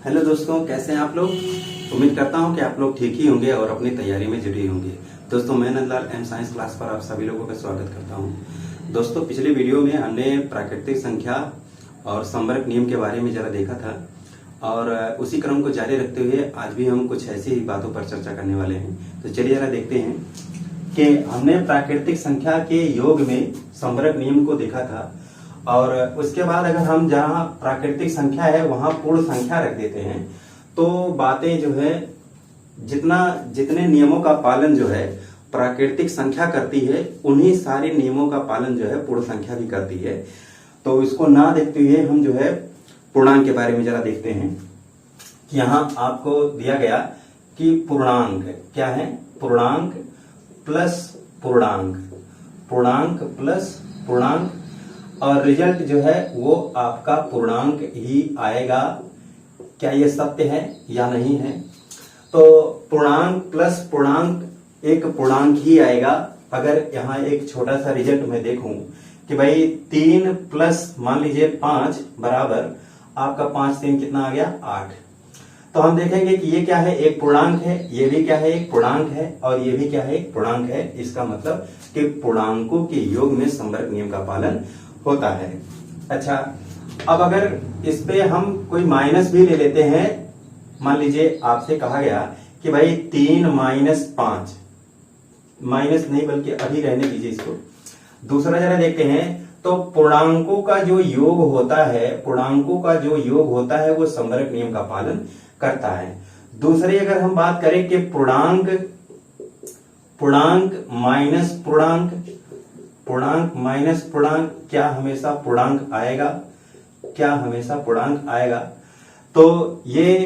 Hello दोस्तों, कैसे हैं आप लोग। उम्मीद करता हूं कि आप लोग ठीक ही होंगे और अपनी तैयारी में जुटे होंगे। दोस्तों, मैं नंदलाल एम साइंस क्लास पर आप सभी लोगों का स्वागत करता हूं। दोस्तों, पिछले वीडियो में हमने प्राकृतिक संख्या और संवर्ग नियम के बारे में जरा देखा था और उसी क्रम को जारी रखते हुए आज भी हम कुछ ऐसी ही बातों पर चर्चा करने वाले हैं। तो चलिए जरा देखते हैं कि हमने प्राकृतिक संख्या के योग में संवर्ग नियम को देखा था और उसके बाद अगर हम जहाँ प्राकृतिक संख्या है वहां पूर्ण संख्या रख देते हैं तो बातें जो है जितने नियमों का पालन जो है प्राकृतिक संख्या करती है उन्हीं सारे नियमों का पालन जो है पूर्ण संख्या भी करती है। तो इसको ना देखते हुए हम जो है पूर्णांक के बारे में जरा देखते हैं कि यहाँ आपको दिया गया कि पूर्णांक क्या है, पूर्णांक प्लस पूर्णांक, पूर्णांक प्लस पूर्णांक और रिजल्ट जो है वो आपका पूर्णांक ही आएगा। क्या ये सत्य है या नहीं है? तो पूर्णांक प्लस पूर्णांक एक पूर्णांक ही आएगा। अगर यहाँ एक छोटा सा रिजल्ट मैं देखूं कि भाई 3 प्लस मान लीजिए 5 बराबर आपका 5 3 कितना आ गया 8। तो हम देखेंगे कि ये क्या है, एक पूर्णांक है, ये भी क्या है एक पूर्णांक है और ये भी क्या है एक पूर्णांक है। इसका मतलब कि पूर्णांकों के योग में संवर्ग नियम का पालन होता है। अच्छा, अब अगर इस पे हम कोई माइनस भी ले लेते हैं, मान लीजिए आपसे कहा गया कि भाई 3 माइनस 5, माइनस नहीं बल्कि अभी रहने दीजिए इसको। दूसरा जरा देखते हैं तो पूर्णांकों का जो योग होता है, पूर्णांकों का जो योग होता है वो संवर्ग नियम का पालन करता है। दूसरी अगर हम बात करें कि पूर्णांक माइनस पूर्णांक, पूर्णांक माइनस पूर्णांक क्या हमेशा पूर्णांक आएगा? क्या हमेशा पूर्णांक आएगा? तो ये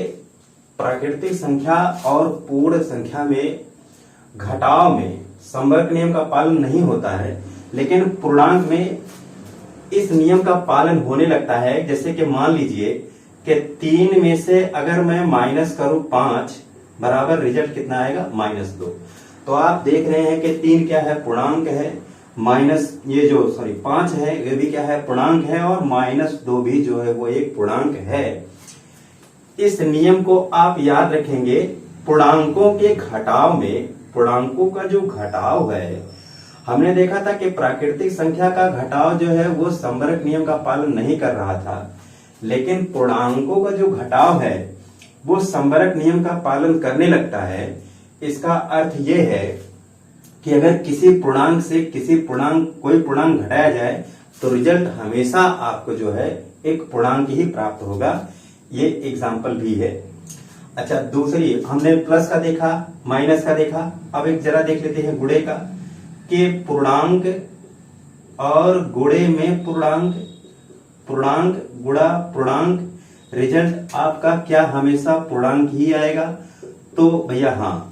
प्राकृतिक संख्या और पूर्ण संख्या में घटाव में संवर्ग नियम का पालन नहीं होता है, लेकिन पूर्णांक में इस नियम का पालन होने लगता है। जैसे कि मान लीजिए कि 3 में से अगर मैं माइनस करूं 5 बराबर रिजल्ट कितना आएगा -2। तो आप देख रहे हैं कि 3 क्या है पूर्णांक है, माइनस ये जो 5 है ये भी क्या है पूर्णांक है और -2 भी जो है वो एक पूर्णांक है। इस नियम को आप याद रखेंगे। पूर्णांकों के घटाव में, पूर्णांकों का जो घटाव है, हमने देखा था कि प्राकृतिक संख्या का घटाव जो है वो संवर्ग नियम का पालन नहीं कर रहा था, लेकिन पूर्णांकों का जो घटाव है वो संवर्ग नियम का पालन करने लगता है। इसका अर्थ ये है कि अगर किसी पूर्णांक से कोई पूर्णांक घटाया जाए तो रिजल्ट हमेशा आपको जो है एक पूर्णांक ही प्राप्त होगा। ये एग्जाम्पल भी है। अच्छा, दूसरी हमने प्लस का देखा, माइनस का देखा, अब एक जरा देख लेते हैं गुणे का कि पूर्णांक और गुणे में पूर्णांक, पूर्णांक गुणा पूर्णांक, रिजल्ट आपका क्या हमेशा पूर्णांक ही आएगा? तो भैया हाँ,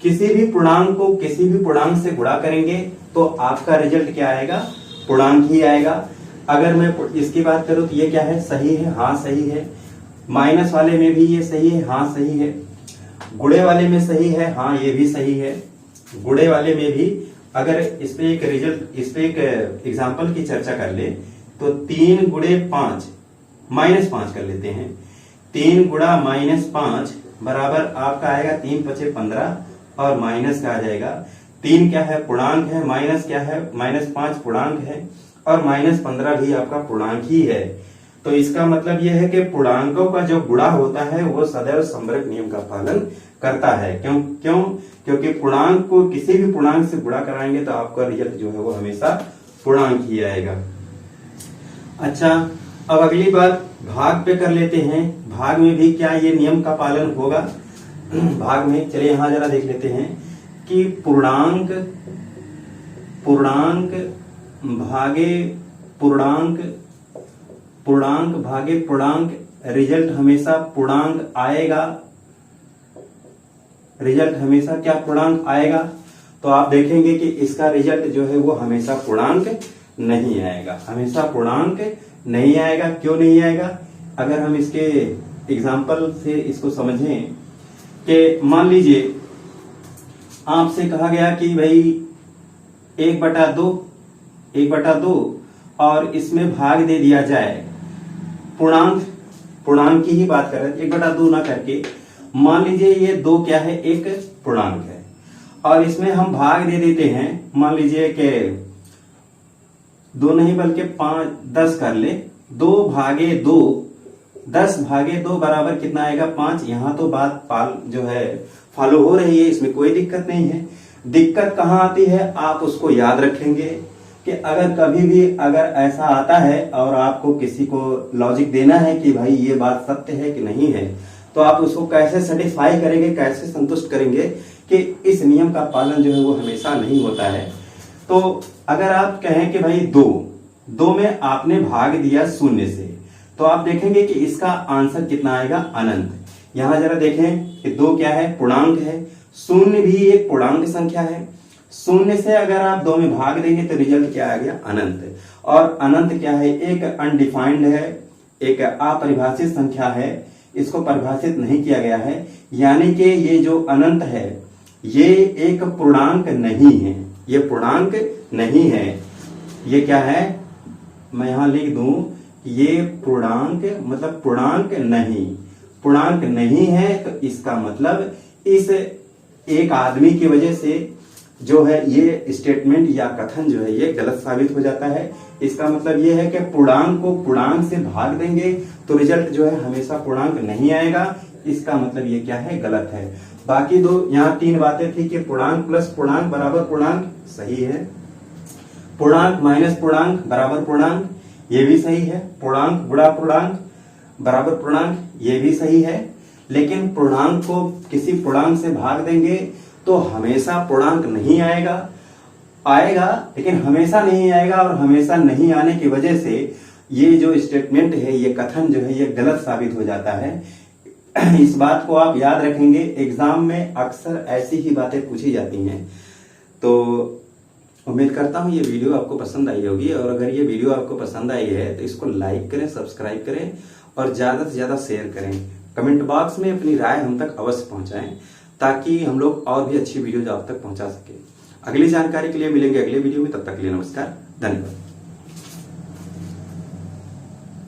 किसी भी पूर्णांक को किसी भी पूर्णांक से गुणा करेंगे तो आपका रिजल्ट क्या आएगा? पूर्णांक ही आएगा। अगर मैं इसकी बात करूं तो ये क्या है, सही है, हाँ सही है। माइनस वाले में भी ये सही है, हाँ सही है। गुणे वाले में सही है, हाँ ये भी सही है। गुणे वाले में भी अगर इस पे एक एग्जाम्पल की चर्चा कर ले तो 3 गुणे 5 -5 कर लेते हैं। 3 गुणा -5 बराबर आपका आएगा 3 × 5 = 15 और माइनस का आ जाएगा। 3 क्या है पूर्णांक है, माइनस क्या है -5 पूर्णांक है और -15 भी आपका पूर्णांक ही है। तो इसका मतलब यह है कि पूर्णांकों का जो गुणा होता है वो सदैव संवर्ग नियम का पालन करता है। क्योंकि पूर्णांक को किसी भी पूर्णांक से गुणा कराएंगे तो आपका रिजल्ट जो है वो हमेशा पूर्णांक ही आएगा। अच्छा, अब अगली बात भाग पे कर लेते हैं। भाग में भी क्या ये नियम का पालन होगा? भाग में चलिए यहां जरा देख लेते हैं कि पूर्णांक भागे पूर्णांक, पूर्णांक भागे पूर्णांक, रिजल्ट हमेशा पूर्णांक आएगा। रिजल्ट हमेशा क्या पूर्णांक आएगा? तो आप देखेंगे कि इसका रिजल्ट जो है वो हमेशा पूर्णांक नहीं आएगा, हमेशा पूर्णांक नहीं आएगा। क्यों नहीं आएगा? अगर हम इसके एग्जाम्पल से इसको समझें कि मान लीजिए आपसे कहा गया कि भाई 1/2 और इसमें भाग दे दिया जाए पूर्णांक पूर्णांक की ही बात कर रहे थे, 1/2 ना करके मान लीजिए ये 2 क्या है, एक पूर्णांक है और इसमें हम भाग दे देते हैं, मान लीजिए कि 2 नहीं बल्कि 10 कर ले, 2 भागे 2, 10 भागे 2 बराबर कितना आएगा, 5। यहां तो बात जो है फॉलो हो रही है, इसमें कोई दिक्कत नहीं है। दिक्कत कहां आती है, आप उसको याद रखेंगे कि अगर कभी भी अगर ऐसा आता है और आपको किसी को लॉजिक देना है कि भाई ये बात सत्य है कि नहीं है, तो आप उसको कैसे सेटिस्फाई करेंगे, कैसे संतुष्ट करेंगे कि इस नियम का पालन जो है वो हमेशा नहीं होता है। तो अगर आप कहें कि भाई 2 में आपने भाग दिया 0 से, तो आप देखेंगे कि इसका आंसर कितना आएगा, अनंत। यहां जरा देखें कि 2 क्या है, पूर्णांक है, 0 भी एक पूर्णांक संख्या है। 0 से अगर आप 2 में भाग देंगे तो रिजल्ट क्या आ गया, अनंत। और अनंत क्या है, एक अनडिफाइंड है, एक अपरिभाषित संख्या है, इसको परिभाषित नहीं किया गया है। यानी कि ये जो अनंत है ये एक पूर्णांक नहीं है, ये पूर्णांक नहीं है। ये क्या है, मैं यहां लिख दूं, ये पूर्णांक मतलब पूर्णांक नहीं है। तो इसका मतलब इस एक आदमी की वजह से जो है ये स्टेटमेंट या कथन जो है ये गलत साबित हो जाता है। इसका मतलब ये है कि पूर्णांक को पूर्णांक से भाग देंगे तो रिजल्ट जो है हमेशा पूर्णांक नहीं आएगा। इसका मतलब ये क्या है, गलत है। बाकी यहाँ 3 बातें थी कि पूर्णांक प्लस पूर्णांक बराबर पूर्णांक, सही है। पूर्णांक माइनस पूर्णांक बराबर पूर्णांक, ये भी सही है। पूर्णांक गुणा पूर्णांक बराबर पूर्णांक, ये भी सही है। लेकिन पूर्णांक को किसी पूर्णांक से भाग देंगे तो हमेशा पूर्णांक नहीं आएगा, लेकिन हमेशा नहीं आएगा। और हमेशा नहीं आने की वजह से ये जो स्टेटमेंट है, ये कथन जो है ये गलत साबित हो जाता है। इस बात को आप याद रखेंगे, एग्जाम में अक्सर ऐसी ही बातें पूछी जाती हैं। तो उम्मीद करता हूं ये वीडियो आपको पसंद आई होगी, और अगर ये वीडियो आपको पसंद आई है तो इसको लाइक करें, सब्सक्राइब करें और ज्यादा से ज्यादा शेयर करें। कमेंट बॉक्स में अपनी राय हम तक अवश्य पहुंचाएं ताकि हम लोग और भी अच्छी वीडियो आप तक पहुंचा सके। अगली जानकारी के लिए मिलेंगे अगले वीडियो में, तब तक के लिए नमस्कार, धन्यवाद।